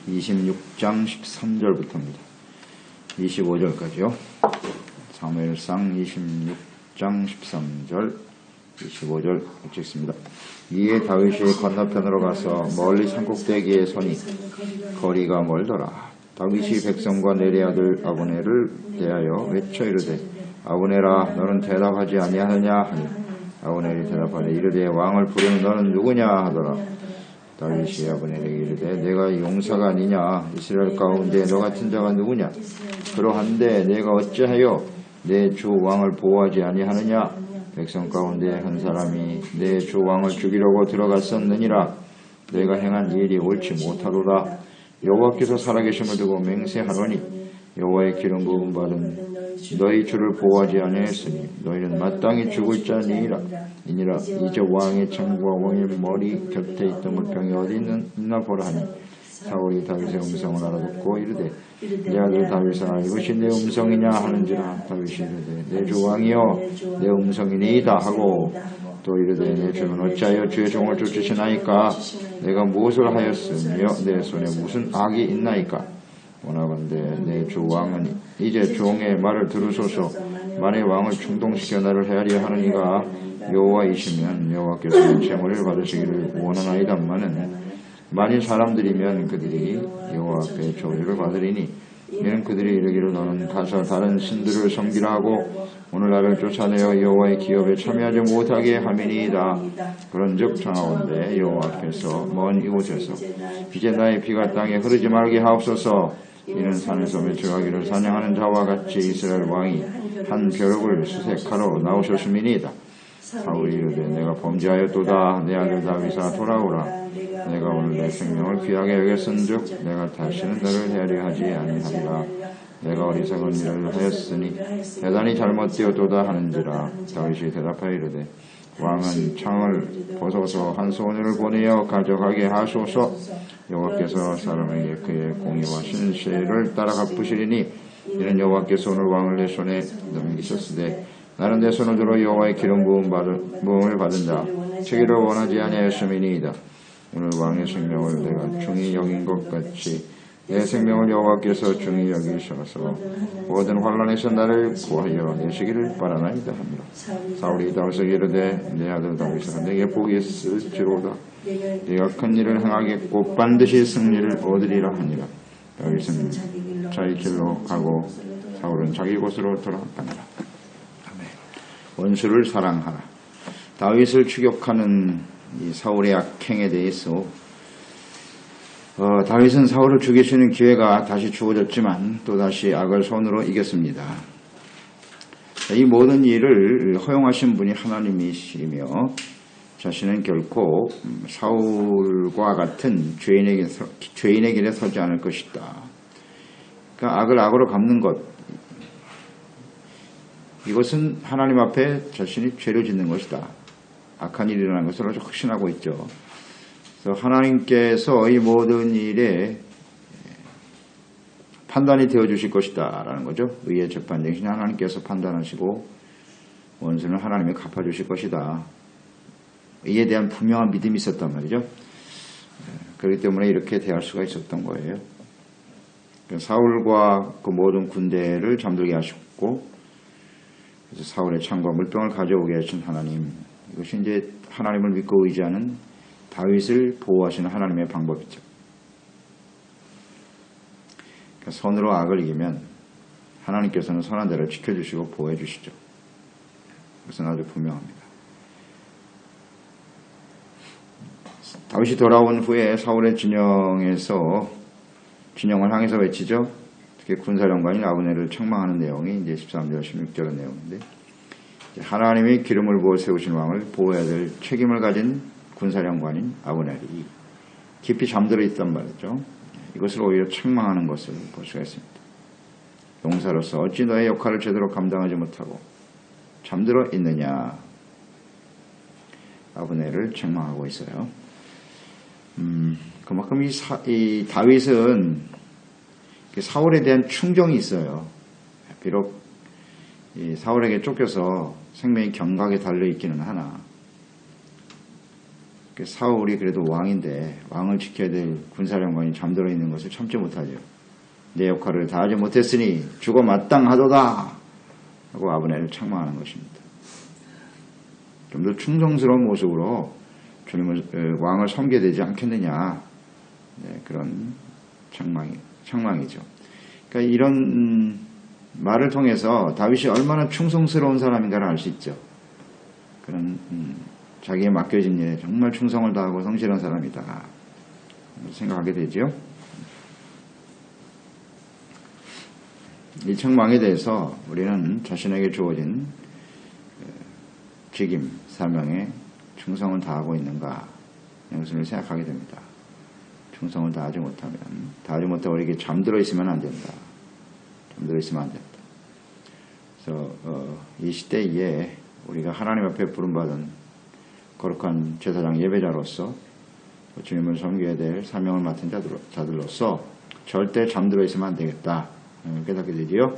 26장 13절부터입니다. 25절까지요. 사무엘상 26장 13절 25절 읽겠습니다. 이에 다윗이 건너편으로 가서 멀리 산꼭대기에 서니 거리가 멀더라. 다윗이 백성과 내리 아들 아브넬을 대하여 외쳐 이르되 아브넬아 너는 대답하지 아니하느냐 하니 아브넬이 대답하되 이르되 왕을 부르는 너는 누구냐 하더라. 다윗이 아브넬에게 이르되 내가 용사가 아니냐 이스라엘 가운데 너 같은 자가 누구냐 그러한데 내가 어찌하여 내 주 왕을 보호하지 아니하느냐 백성 가운데 한 사람이 내 주 왕을 죽이려고 들어갔었느니라 내가 행한 일이 옳지 못하로다. 여호와께서 살아계심을 두고 맹세하노니 여호와의 기름 부음 받은 너희 주를 보호하지 아니하였으니 너희는 마땅히 죽을 자니라. 이니라 이제 왕의 창과 왕의 머리 곁에 있던 물병이 어디 있나 보라 하니 사울이 다윗의 음성을 알아듣고 이르되 내 아들 다윗아 이것이 내 음성이냐 하는지라. 다윗이 이르되 내 주 왕이여 내 음성이니이다 하고 또 이르되 내 주는 어찌하여 주의 종을 쫓으시나이까 내가 무엇을 하였으며 내 손에 무슨 악이 있나이까. 원하건대 내 주 왕은 이제 종의 말을 들으소서. 만일 왕을 충동시켜 나를 헤아려 하느니가 여호와이시면 여호와께서는 제물을 받으시기를 원하나이다마는 만일 사람들이면 그들이 여호와 앞에 저주를 받으리니 이는 그들이 이르기를 너는 가서 다른 신들을 섬기라 하고 오늘날을 쫓아내어 여호와의 기업에 참여하지 못하게 함이니이다. 그런즉 청하건대 여호와 앞에서 먼 이곳에서 이제 나의 피가 땅에 흐르지 말게 하옵소서. 이는 산에서 매출하기를 사냥하는 자와 같이 이스라엘 왕이 한 벼룩을 수색하러 나오셨음이니이다. 사울이 이르되 내가 범죄하였도다. 내 아들 다윗아 돌아오라. 내가 오늘 내 생명을 귀하게 여겼은즉 내가 다시는 너를 헤아려 하지 아니하리라. 내가 어리석은 일을 하였으니 대단히 잘못되었도다 하는지라. 다윗이 대답하여 이르되 왕은 창을 벗어서 한 소년을 보내어 가져가게 하소서. 여호와께서 사람에게 그의 공의와 신실을 따라 갚으시리니 이는 여호와께서 오늘 왕을 내 손에 넘기셨으되 나는 내 손을 들어 여호와의 기름 부음을 받은 자 치기를 원하지 아니하였음이니이다. 오늘 왕의 생명을 내가 중히 여긴 것 같이 내 생명을 여호와께서 중히 여기셔서 모든 환난에서 나를 구하여 내시기를 바라나이다 합니다. 사울이 다윗에게 이르되 내 아들 다윗아 내게 복이 있을지로다. 네가 큰 일을 행하겠고 반드시 승리를 얻으리라 하니라. 다윗은 자기 길로 가고 사울은 자기 곳으로 돌아가니라. 원수를 사랑하라. 다윗을 추격하는 이 사울의 악행에 대해서 다윗은 사울을 죽일 수 있는 기회가 다시 주어졌지만 또다시 악을 손으로 이겼습니다. 이 모든 일을 허용하신 분이 하나님이시며 자신은 결코 사울과 같은 죄인의 길에 서지 않을 것이다. 그러니까 악을 악으로 갚는 것, 이것은 하나님 앞에 자신이 죄를 짓는 것이다. 악한 일이 일어난 것을 아주 확신하고 있죠. 그래서 하나님께서 이 모든 일에 판단이 되어주실 것이다 라는 거죠. 의의 재판 대신 하나님께서 판단하시고 원수는 하나님이 갚아주실 것이다. 이에 대한 분명한 믿음이 있었단 말이죠. 그렇기 때문에 이렇게 대할 수가 있었던 거예요. 사울과 그 모든 군대를 잠들게 하셨고 그래서 사울의 창과 물병을 가져오게 하신 하나님, 이것이 이제 하나님을 믿고 의지하는 다윗을 보호하시는 하나님의 방법이죠. 그러니까 선으로 악을 이기면 하나님께서는 선한 자를 지켜주시고 보호해 주시죠. 그것은 아주 분명합니다. 다윗이 돌아온 후에 사울의 진영을 향해서 외치죠. 특히 군사령관인 아브넬을 책망하는 내용이 이제 13절, 16절의 내용인데, 하나님이 기름을 부어 세우신 왕을 보호해야 될 책임을 가진 군사령관인 아브넬이 깊이 잠들어 있단 말이죠. 이것을 오히려 책망하는 것을 볼 수가 있습니다. 용사로서 어찌 너의 역할을 제대로 감당하지 못하고 잠들어 있느냐. 아브넬을 책망하고 있어요. 그만큼 이 다윗은 사울에 대한 충정이 있어요. 비록 이 사울에게 쫓겨서 생명이 경각에 달려 있기는 하나 사울이 그래도 왕인데 왕을 지켜야 될 군사령관이 잠들어 있는 것을 참지 못하죠. 내 역할을 다하지 못했으니 죽어 마땅하도다 하고 아브넬을 책망하는 것입니다. 좀 더 충성스러운 모습으로 주님을 왕을 섬겨야 되지 않겠느냐, 네, 그런 책망이죠. 그러니까 이런 말을 통해서 다윗이 얼마나 충성스러운 사람인가를 알 수 있죠. 그런 자기에 맡겨진 일에 정말 충성을 다하고 성실한 사람이다 생각하게 되죠. 이 책망에 대해서 우리는 자신에게 주어진 직임, 사명에 충성을 다하고 있는가 이것을 생각하게 됩니다. 충성을 다하지 못하고 이렇게 잠들어 있으면 안 된다. 잠들어 있으면 안 된다. 그래서 이 시대에 우리가 하나님 앞에 부름받은 거룩한 제사장 예배자로서 주님을 섬겨야 될 사명을 맡은 자들로서 절대 잠들어 있으면 안 되겠다 깨닫게 되지요.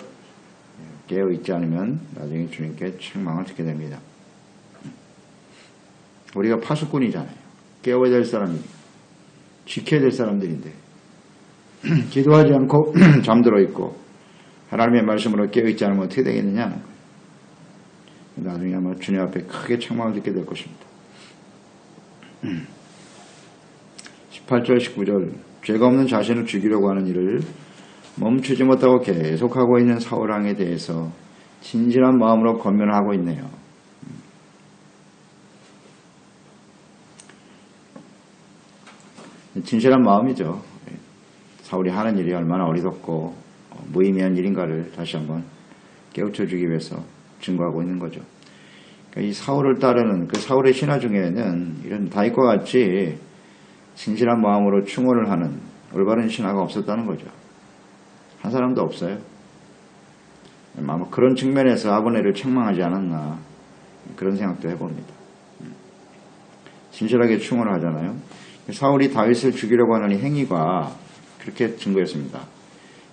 깨어 있지 않으면 나중에 주님께 책망을 듣게 됩니다. 우리가 파수꾼이잖아요. 깨워야 될 사람이 지켜야 될 사람들인데 기도하지 않고 잠들어 있고 하나님의 말씀으로 깨어 있지 않으면 어떻게 되겠느냐 하는 거예요. 나중에 아마 주님 앞에 크게 책망을 듣게 될 것입니다. 18절 19절 죄가 없는 자신을 죽이려고 하는 일을 멈추지 못하고 계속하고 있는 사울왕에 대해서 진실한 마음으로 권면하고 있네요. 진실한 마음이죠. 사울이 하는 일이 얼마나 어리석고 무의미한 일인가를 다시 한번 깨우쳐주기 위해서 증거하고 있는 거죠. 그러니까 이 사울을 따르는 그 사울의 신하 중에는 이런 다윗과 같이 진실한 마음으로 충원을 하는 올바른 신하가 없었다는 거죠. 한 사람도 없어요. 아마 그런 측면에서 아브넬을 책망하지 않았나 그런 생각도 해봅니다. 진실하게 충원을 하잖아요. 사울이 다윗을 죽이려고 하는 이 행위가 그렇게 증거였습니다.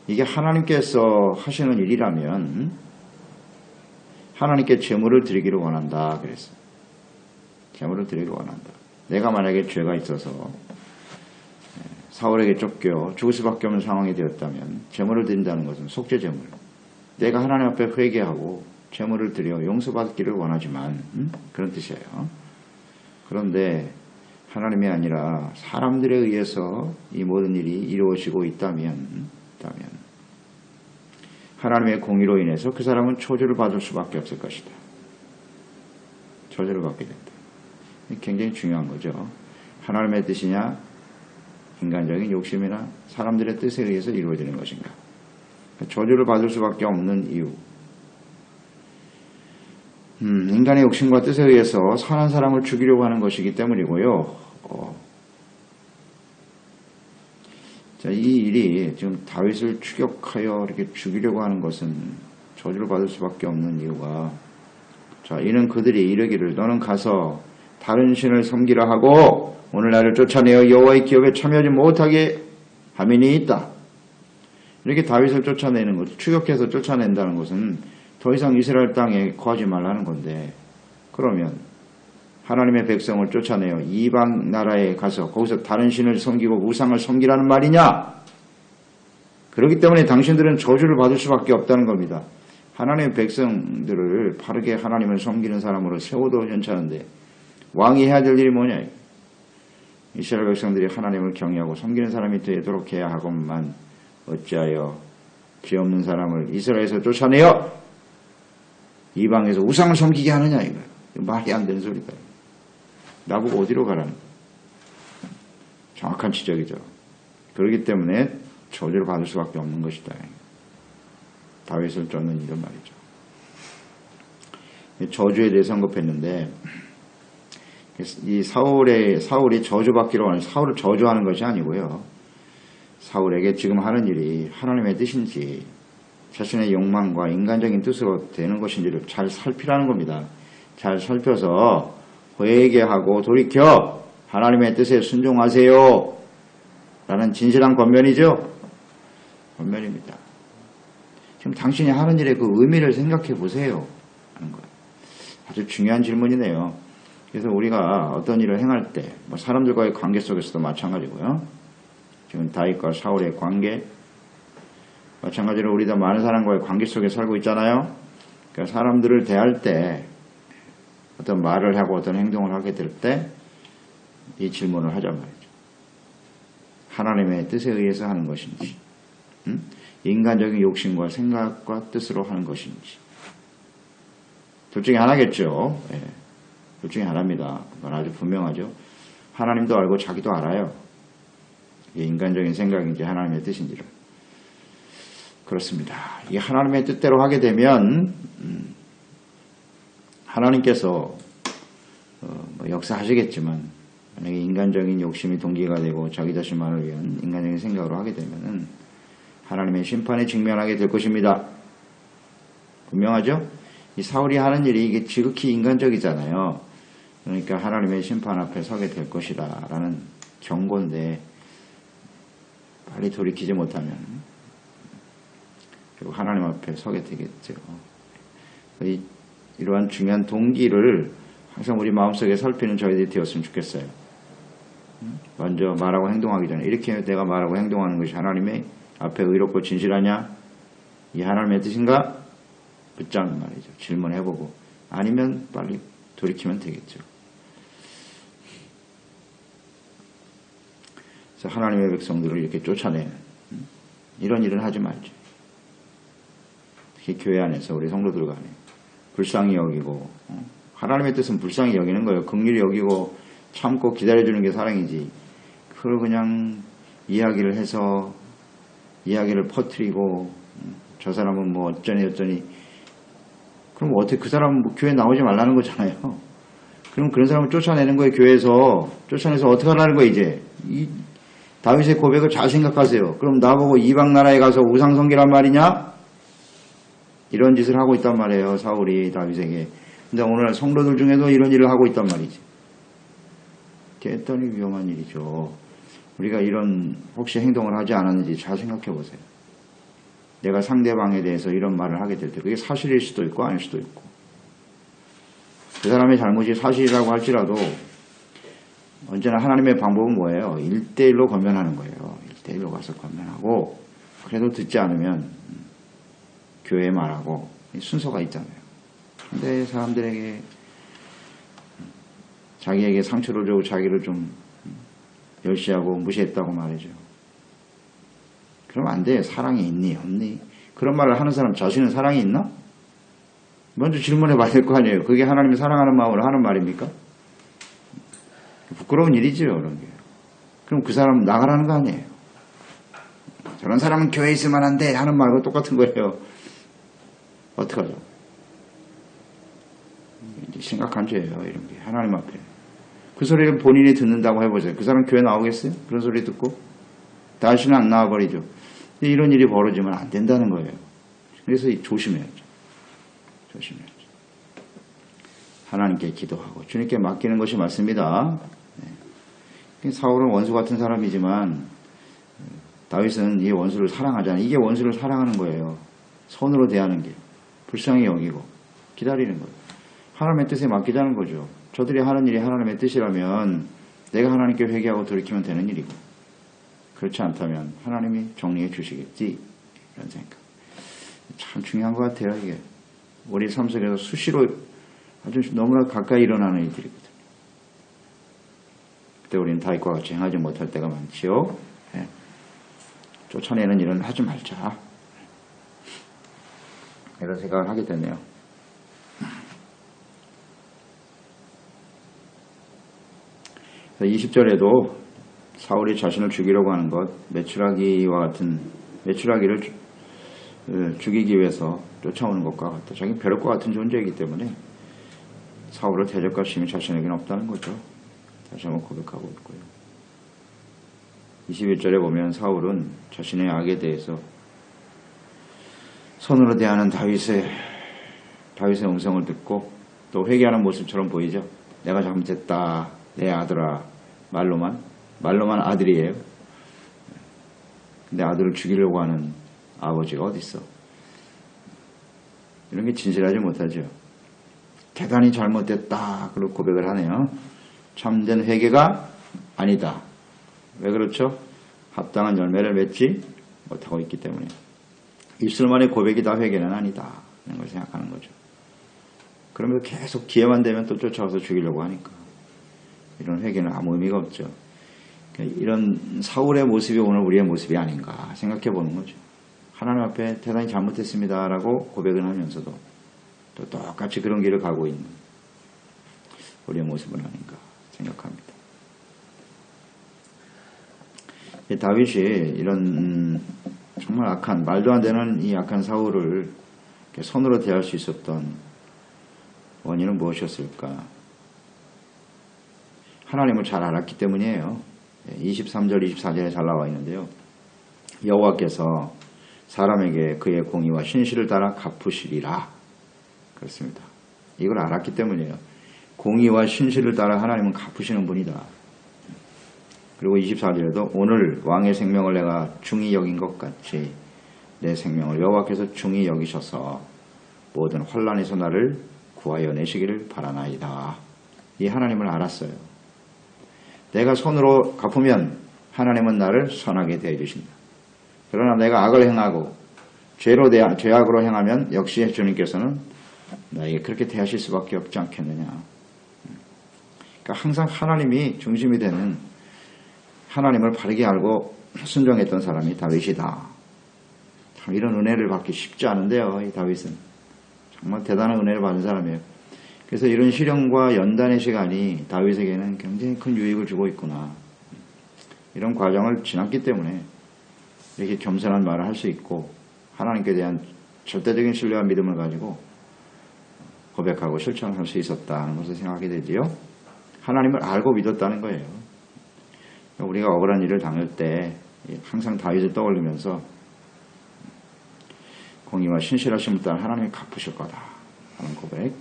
이게 하나님께서 하시는 일이라면 하나님께 제물을 드리기를 원한다 그랬어요. 제물을 드리기를 원한다. 내가 만약에 죄가 있어서 사울에게 쫓겨 죽을 수밖에 없는 상황이 되었다면 제물을 드린다는 것은 속죄 제물. 내가 하나님 앞에 회개하고 제물을 드려 용서받기를 원하지만 그런 뜻이에요. 그런데 하나님이 아니라 사람들에 의해서 이 모든 일이 이루어지고 있다면 하나님의 공의로 인해서 그 사람은 초주를 받을 수밖에 없을 것이다. 초주를 받게 된다. 굉장히 중요한 거죠. 하나님의 뜻이냐 인간적인 욕심이나 사람들의 뜻에 의해서 이루어지는 것인가. 저주를 받을 수밖에 없는 이유. 인간의 욕심과 뜻에 의해서 선한 사람을 죽이려고 하는 것이기 때문이고요. 자, 이 일이 지금 다윗을 추격하여 이렇게 죽이려고 하는 것은 저주를 받을 수밖에 없는 이유가, 자, 이는 그들이 이르기를 너는 가서 다른 신을 섬기라 하고 오늘 나를 쫓아내어 여호와의 기업에 참여하지 못하게 함이 있다. 이렇게 다윗을 쫓아내는 것, 추격해서 쫓아낸다는 것은 더 이상 이스라엘 땅에 거하지 말라는 건데, 그러면 하나님의 백성을 쫓아내어 이방 나라에 가서 거기서 다른 신을 섬기고 우상을 섬기라는 말이냐? 그렇기 때문에 당신들은 저주를 받을 수밖에 없다는 겁니다. 하나님의 백성들을 바르게 하나님을 섬기는 사람으로 세워도 괜찮은데 왕이 해야 될 일이 뭐냐? 이스라엘 백성들이 하나님을 경외하고 섬기는 사람이 되도록 해야 하건만 어찌하여 죄 없는 사람을 이스라엘에서 쫓아내어 이방에서 우상을 섬기게 하느냐 이거예요. 말이 안 되는 소리다. 나보고 어디로 가라는 거예요. 정확한 지적이죠. 그렇기 때문에 저주를 받을 수밖에 없는 것이다. 다윗을 쫓는 이런 말이죠. 저주에 대해 언급했는데 이 사울이 저주받기로 하는, 사울을 저주하는 것이 아니고요. 사울에게 지금 하는 일이 하나님의 뜻인지 자신의 욕망과 인간적인 뜻으로 되는 것인지를 잘 살피라는 겁니다. 잘 살펴서 회개하고 돌이켜 하나님의 뜻에 순종하세요 라는 진실한 권면이죠. 권면입니다. 지금 당신이 하는 일의 그 의미를 생각해 보세요 하는 거예요. 아주 중요한 질문이네요. 그래서 우리가 어떤 일을 행할 때, 뭐 사람들과의 관계 속에서도 마찬가지고요. 지금 다윗과 사울의 관계, 마찬가지로 우리도 많은 사람과의 관계 속에 살고 있잖아요. 그러니까 사람들을 대할 때 어떤 말을 하고 어떤 행동을 하게 될 때 이 질문을 하자 말이죠. 하나님의 뜻에 의해서 하는 것인지, 인간적인 욕심과 생각과 뜻으로 하는 것인지. 둘 중에 하나겠죠. 예. 둘 중에 하나입니다. 그건 아주 분명하죠. 하나님도 알고 자기도 알아요. 이게 인간적인 생각인지 하나님의 뜻인지를. 그렇습니다. 이 하나님의 뜻대로 하게 되면 하나님께서 뭐 역사하시겠지만 만약에 인간적인 욕심이 동기가 되고 자기 자신만을 위한 인간적인 생각으로 하게 되면은 하나님의 심판에 직면하게 될 것입니다. 분명하죠? 이 사울이 하는 일이 이게 지극히 인간적이잖아요. 그러니까 하나님의 심판 앞에 서게 될 것이다 라는 경고인데 빨리 돌이키지 못하면 결국 하나님 앞에 서게 되겠죠. 이러한 중요한 동기를 항상 우리 마음속에 살피는 저희들이 되었으면 좋겠어요. 먼저 말하고 행동하기 전에 이렇게 내가 말하고 행동하는 것이 하나님의 앞에 의롭고 진실하냐? 이 하나님의 뜻인가? 붙잡는 말이죠. 질문해보고 아니면 빨리 돌이키면 되겠죠. 그래서 하나님의 백성들을 이렇게 쫓아내는 이런 일은 하지 말죠. 특히 교회 안에서 우리 성도들 간에 불쌍히 여기고 하나님의 뜻은 불쌍히 여기는 거예요. 긍휼히 여기고 참고 기다려주는 게 사랑이지. 그걸 그냥 이야기를 해서 이야기를 퍼뜨리고 저 사람은 뭐 어쩌니 그럼 어떻게 그 사람은 뭐 교회 나오지 말라는 거잖아요. 그럼 그런 사람을 쫓아내는 거예요. 교회에서 쫓아내서 어떻게 하라는 거예요. 이제 이 다윗의 고백을 잘 생각하세요. 그럼 나보고 이방 나라에 가서 우상 섬기란 말이냐? 이런 짓을 하고 있단 말이에요. 사울이 다윗에게. 근데 오늘 성도들 중에도 이런 일을 하고 있단 말이지. 대단히 위험한 일이죠. 우리가 이런 혹시 행동을 하지 않았는지 잘 생각해 보세요. 내가 상대방에 대해서 이런 말을 하게 될 때 그게 사실일 수도 있고 아닐 수도 있고 그 사람의 잘못이 사실이라고 할지라도 언제나 하나님의 방법은 뭐예요? 1대1로 권면하는 거예요. 1대1로 가서 권면하고 그래도 듣지 않으면 교회에 말하고 순서가 있잖아요. 근데 사람들에게 자기에게 상처를 주고 자기를 좀 멸시하고 무시했다고 말이죠. 그러면 안 돼. 사랑이 있니 없니? 그런 말을 하는 사람 자신은 사랑이 있나? 먼저 질문해 봐야 될 거 아니에요. 그게 하나님이 사랑하는 마음으로 하는 말입니까? 부끄러운 일이죠. 그런 게. 그럼 그 사람 나가라는 거 아니에요. 저런 사람은 교회에 있으면 안 돼 하는 말과 똑같은 거예요. 어떡하죠? 심각한 죄예요. 이런 게 하나님 앞에. 그 소리를 본인이 듣는다고 해보세요. 그 사람 교회 나오겠어요? 그런 소리 듣고? 다시는 안 나와버리죠. 이런 일이 벌어지면 안 된다는 거예요. 그래서 조심해야죠. 조심해야죠. 하나님께 기도하고 주님께 맡기는 것이 맞습니다. 네. 사울은 원수 같은 사람이지만 다윗은 이 원수를 사랑하잖아요. 이게 원수를 사랑하는 거예요. 선으로 대하는 게. 불쌍히 여기고 기다리는 거예요. 하나님의 뜻에 맡기자는 거죠. 저들이 하는 일이 하나님의 뜻이라면 내가 하나님께 회개하고 돌이키면 되는 일이고 그렇지 않다면 하나님이 정리해 주시겠지 이런 생각. 참 중요한 것 같아요. 이게 우리 삶 속에서 수시로 아주 너무나 가까이 일어나는 일들이거든요. 그때 우리는 다윗과 같이 행하지 못할 때가 많지요. 네. 쫓아내는 일은 하지 말자. 이런 생각을 하게 되네요. 20절에도 사울이 자신을 죽이려고 하는 것, 메추라기와 같은 메추라기를 죽이기 위해서 쫓아오는 것과 같다. 자기 벼룩과 같은 존재이기 때문에 사울을 대적할 힘이 자신에게는 없다는 거죠. 다시 한번 고백하고 있고요. 21절에 보면 사울은 자신의 악에 대해서 선으로 대하는 다윗의 음성을 듣고 또 회개하는 모습처럼 보이죠. 내가 잘못했다. 내 아들아. 말로만 아들이에요. 근데 아들을 죽이려고 하는 아버지가 어디 있어? 이런 게 진실하지 못하죠. 대단히 잘못됐다. 그리고 고백을 하네요. 참된 회개가 아니다. 왜 그렇죠? 합당한 열매를 맺지 못하고 있기 때문에. 입술만의 고백이 다 회개는 아니다. 이런 걸 생각하는 거죠. 그러면서 계속 기회만 되면 또 쫓아와서 죽이려고 하니까. 이런 회개는 아무 의미가 없죠. 이런 사울의 모습이 오늘 우리의 모습이 아닌가 생각해 보는 거죠. 하나님 앞에 대단히 잘못했습니다라고 고백을 하면서도 또 똑같이 그런 길을 가고 있는 우리의 모습은 아닌가 생각합니다. 다윗이 이런 정말 악한, 말도 안 되는 이 악한 사울을 손으로 대할 수 있었던 원인은 무엇이었을까? 하나님을 잘 알았기 때문이에요. 23절, 24절에 잘 나와 있는데요. 여호와께서 사람에게 그의 공의와 신실을 따라 갚으시리라. 그렇습니다. 이걸 알았기 때문이에요. 공의와 신실을 따라 하나님은 갚으시는 분이다. 그리고 24절에도 오늘 왕의 생명을 내가 중히 여긴 것 같이 내 생명을 여호와께서 중히 여기셔서 모든 환난에서 나를 구하여 내시기를 바라나이다. 이 하나님을 알았어요. 내가 손으로 갚으면 하나님은 나를 선하게 대해주신다. 그러나 내가 악을 행하고 죄악으로 행하면 역시 주님께서는 나에게 그렇게 대하실 수밖에 없지 않겠느냐. 그러니까 항상 하나님이 중심이 되는, 하나님을 바르게 알고 순종했던 사람이 다윗이다. 참 이런 은혜를 받기 쉽지 않은데요. 이 다윗은 정말 대단한 은혜를 받은 사람이에요. 그래서 이런 시련과 연단의 시간이 다윗에게는 굉장히 큰 유익을 주고 있구나. 이런 과정을 지났기 때문에 이렇게 겸손한 말을 할 수 있고 하나님께 대한 절대적인 신뢰와 믿음을 가지고 고백하고 실천할 수 있었다는 것을 생각하게 되지요. 하나님을 알고 믿었다는 거예요. 우리가 억울한 일을 당할 때 항상 다윗을 떠올리면서 공의와 신실하심을 따라 하나님이 갚으실 거다 하는 고백.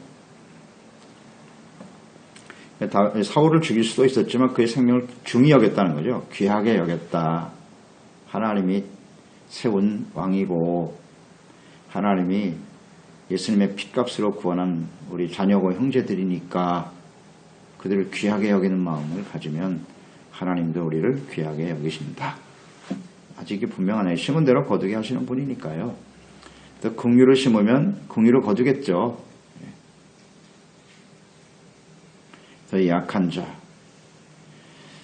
사울을 죽일 수도 있었지만 그의 생명을 중히 여겼다는 거죠. 귀하게 여겼다. 하나님이 세운 왕이고 하나님이 예수님의 핏값으로 구원한 우리 자녀고 형제들이니까 그들을 귀하게 여기는 마음을 가지면 하나님도 우리를 귀하게 여기신다. 아직 이게 분명하네요. 심은 대로 거두게 하시는 분이니까요. 또 긍휼을 심으면 긍휼을 거두겠죠. 더 약한 자,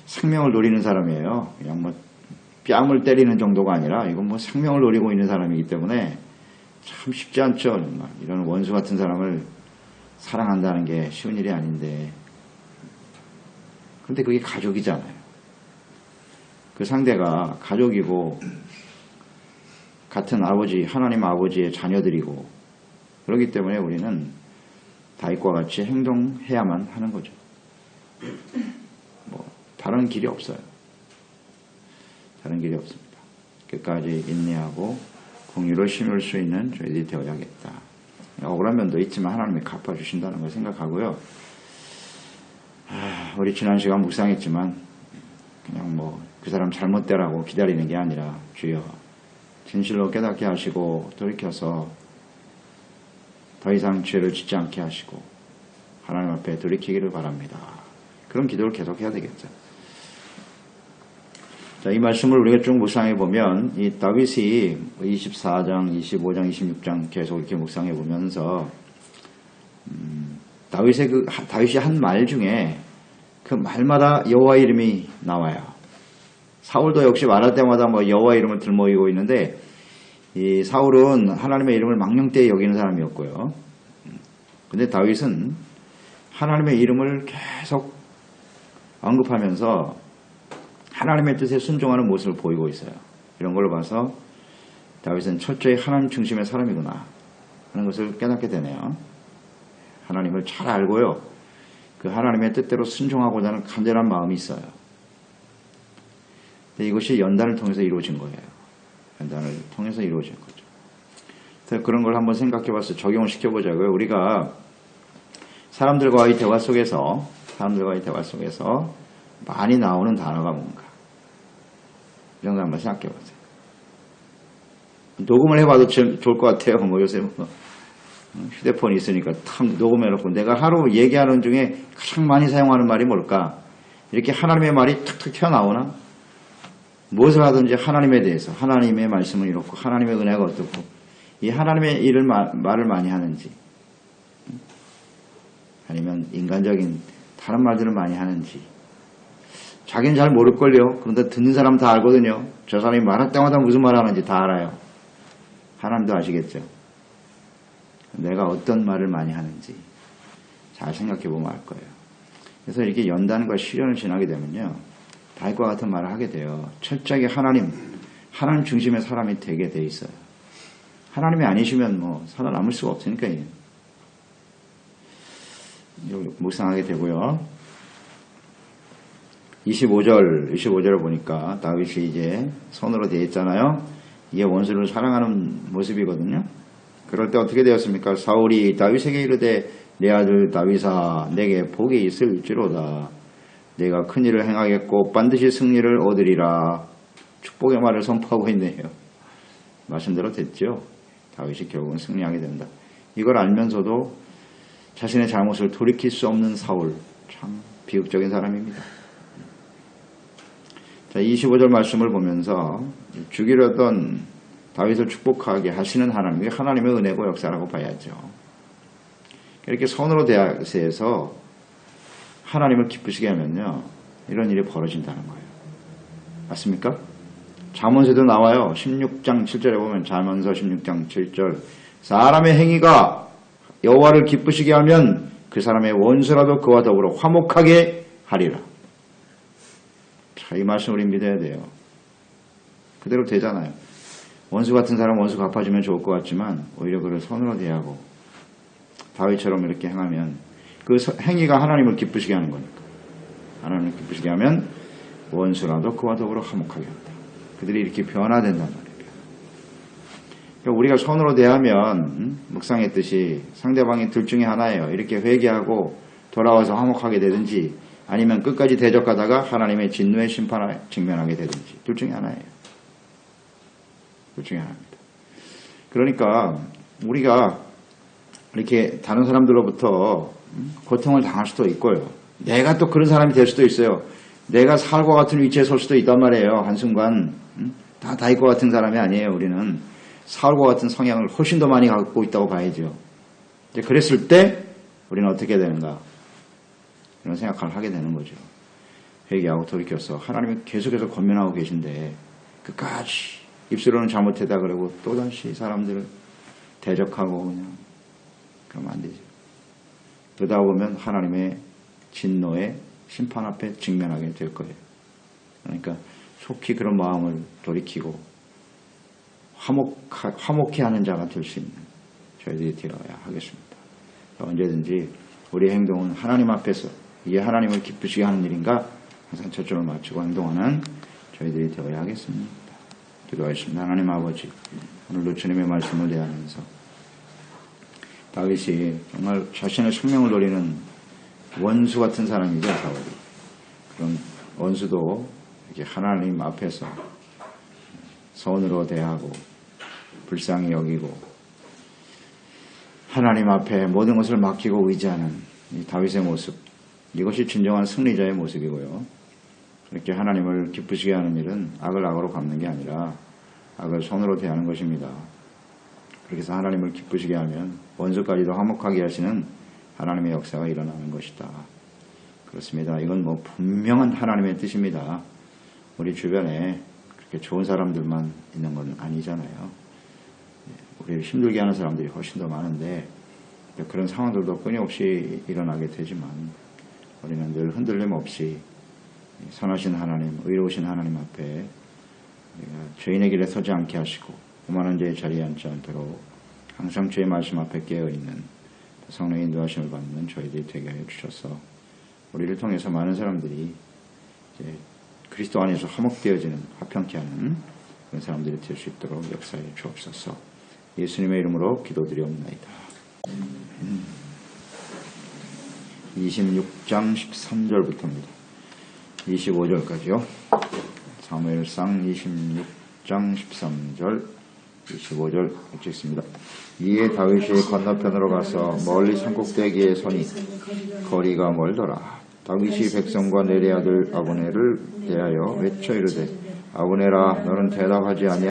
생명을 노리는 사람이에요. 그냥 뭐 뺨을 때리는 정도가 아니라 이건 뭐 생명을 노리고 있는 사람이기 때문에 참 쉽지 않죠. 정말 이런 원수 같은 사람을 사랑한다는 게 쉬운 일이 아닌데, 근데 그게 가족이잖아요. 그 상대가 가족이고 같은 아버지, 하나님 아버지의 자녀들이고 그렇기 때문에 우리는 다윗과 같이 행동해야만 하는 거죠. 뭐 다른 길이 없어요. 다른 길이 없습니다. 끝까지 인내하고 공의로 심을 수 있는 저희들이 되어야겠다. 억울한 면도 있지만 하나님이 갚아주신다는 걸 생각하고요. 우리 지난 시간 묵상했지만 그냥 뭐 그 사람 잘못되라고 기다리는 게 아니라 주여 진실로 깨닫게 하시고 돌이켜서 더 이상 죄를 짓지 않게 하시고 하나님 앞에 돌이키기를 바랍니다. 그런 기도를 계속 해야 되겠죠. 자, 이 말씀을 우리가 쭉 묵상해 보면 이 다윗이 24장, 25장, 26장 계속 이렇게 묵상해 보면서 다윗이 한 말 중에 그 말마다 여호와 이름이 나와요. 사울도 역시 말할 때마다 뭐 여호와 이름을 들모이고 있는데 이 사울은 하나님의 이름을 망령되이 여기는 사람이었고요. 근데 다윗은 하나님의 이름을 계속 언급하면서 하나님의 뜻에 순종하는 모습을 보이고 있어요. 이런 걸로 봐서 다윗은 철저히 하나님 중심의 사람이구나 하는 것을 깨닫게 되네요. 하나님을 잘 알고요. 그 하나님의 뜻대로 순종하고자 하는 간절한 마음이 있어요. 근데 이것이 연단을 통해서 이루어진 거예요. 연단을 통해서 이루어진 거죠. 그래서 그런 걸 한번 생각해 봐서 적용을 시켜보자고요. 우리가 사람들과의 대화 속에서 많이 나오는 단어가 뭔가 이런 거 한번 생각해 보세요. 녹음을 해봐도 좋을 것 같아요. 뭐 요새 뭐 휴대폰이 있으니까 탁 녹음해놓고 내가 하루 얘기하는 중에 가장 많이 사용하는 말이 뭘까? 이렇게 하나님의 말이 툭툭 튀어나오나? 무엇을 하든지 하나님에 대해서 하나님의 말씀을 이렇고 하나님의 은혜가 어떻고 이 하나님의 일을 말을 많이 하는지 아니면 인간적인 다른 말들을 많이 하는지 자기는 잘 모를걸요. 그런데 듣는 사람 다 알거든요. 저 사람이 말할 때마다 무슨 말 하는지 다 알아요. 하나님도 아시겠죠. 내가 어떤 말을 많이 하는지 잘 생각해 보면 알 거예요. 그래서 이렇게 연단과 시련을 지나게 되면요. 다윗과 같은 말을 하게 돼요. 철저하게 하나님 중심의 사람이 되게 돼 있어요. 하나님이 아니시면 뭐 살아남을 수가 없으니까요. 묵상하게 되고요. 25절을 보니까 다윗이 이제 손으로 되어 있잖아요. 이게 원수를 사랑하는 모습이거든요. 그럴 때 어떻게 되었습니까? 사울이 다윗에게 이르되 내 아들 다윗아 내게 복이 있을지로다. 내가 큰일을 행하겠고 반드시 승리를 얻으리라. 축복의 말을 선포하고 있네요. 말씀대로 됐죠. 다윗이 결국은 승리하게 된다. 이걸 알면서도 자신의 잘못을 돌이킬 수 없는 사울, 참 비극적인 사람입니다. 자, 25절 말씀을 보면서 죽이려던 다윗을 축복하게 하시는 하나님의 은혜고 역사라고 봐야죠. 이렇게 선으로 대하세에서 하나님을 기쁘시게 하면요, 이런 일이 벌어진다는 거예요. 맞습니까? 잠언서도 나와요. 16장 7절에 보면 잠언서 16장 7절 사람의 행위가 여호와를 기쁘시게 하면 그 사람의 원수라도 그와 더불어 화목하게 하리라. 자, 이 말씀을 우리 믿어야 돼요. 그대로 되잖아요. 원수 같은 사람 원수 갚아주면 좋을 것 같지만 오히려 그를 선으로 대하고 다윗처럼 이렇게 행하면 그 행위가 하나님을 기쁘시게 하는 거니까. 하나님을 기쁘시게 하면 원수라도 그와 더불어 화목하게 한다. 그들이 이렇게 변화된단 말이에요. 그러니까 우리가 선으로 대하면 묵상했듯이 상대방이 둘 중에 하나예요. 이렇게 회개하고 돌아와서 화목하게 되든지 아니면 끝까지 대적하다가 하나님의 진노의 심판에 직면하게 되든지 둘 중에 하나예요. 둘 중에 하나입니다. 그러니까 우리가 이렇게 다른 사람들로부터 고통을 당할 수도 있고요. 내가 또 그런 사람이 될 수도 있어요. 내가 사울과 같은 위치에 설 수도 있단 말이에요. 한순간 다 다윗과 같은 사람이 아니에요. 우리는 사울과 같은 성향을 훨씬 더 많이 갖고 있다고 봐야죠. 이제 그랬을 때 우리는 어떻게 되는가? 이런 생각을 하게 되는 거죠. 회개하고 돌이켜서 하나님이 계속해서 권면하고 계신데 끝까지 입술로는 잘못했다 그러고 또다시 사람들을 대적하고 그냥 그러면 안 되죠. 그러다 보면 하나님의 진노의 심판 앞에 직면하게 될 거예요. 그러니까 속히 그런 마음을 돌이키고 화목해 하는 자가 될 수 있는 저희들이 되어야 하겠습니다. 언제든지 우리의 행동은 하나님 앞에서 이게 하나님을 기쁘시게 하는 일인가 항상 초점을 맞추고 행동하는 저희들이 되어야 하겠습니다. 기도하겠습니다. 하나님 아버지, 오늘도 주님의 말씀을 대하면서 다윗이 정말 자신의 생명을 노리는 원수 같은 사람이죠, 사울이. 그런 원수도 이렇게 하나님 앞에서 선으로 대하고 불쌍히 여기고 하나님 앞에 모든 것을 맡기고 의지하는 이 다윗의 모습, 이것이 진정한 승리자의 모습이고요. 이렇게 하나님을 기쁘시게 하는 일은 악을 악으로 갚는 게 아니라 악을 선으로 대하는 것입니다. 그렇게 해서 하나님을 기쁘시게 하면 원수까지도 화목하게 하시는 하나님의 역사가 일어나는 것이다. 그렇습니다. 이건 뭐 분명한 하나님의 뜻입니다. 우리 주변에 그렇게 좋은 사람들만 있는 건 아니잖아요. 우리를 힘들게 하는 사람들이 훨씬 더 많은데 그런 상황들도 끊임없이 일어나게 되지만 우리는 늘 흔들림 없이 선하신 하나님, 의로우신 하나님 앞에 죄인의 길에 서지 않게 하시고 오만한 자의 자리에 앉지 않도록 항상 주의 말씀 앞에 깨어있는 성령의 인도하심을 받는 저희들이 되게 해 주셔서 우리를 통해서 많은 사람들이 이제 그리스도 안에서 화목되어지는 화평케 하는 그런 사람들이 될 수 있도록 역사해 주옵소서. 예수님의 이름으로 기도드리옵나이다. 26장 13절부터입니다. 25절까지요. 사무엘상 26장 13절 25절 찍습니다. 이에 다윗이 건너편으로 가서 멀리 산꼭대기에 서니 거리가 멀더라. 다윗이 백성과 내리 아들 아브넬을 대하여 외쳐 이르되 아브넬아 너는 대답하지 아니하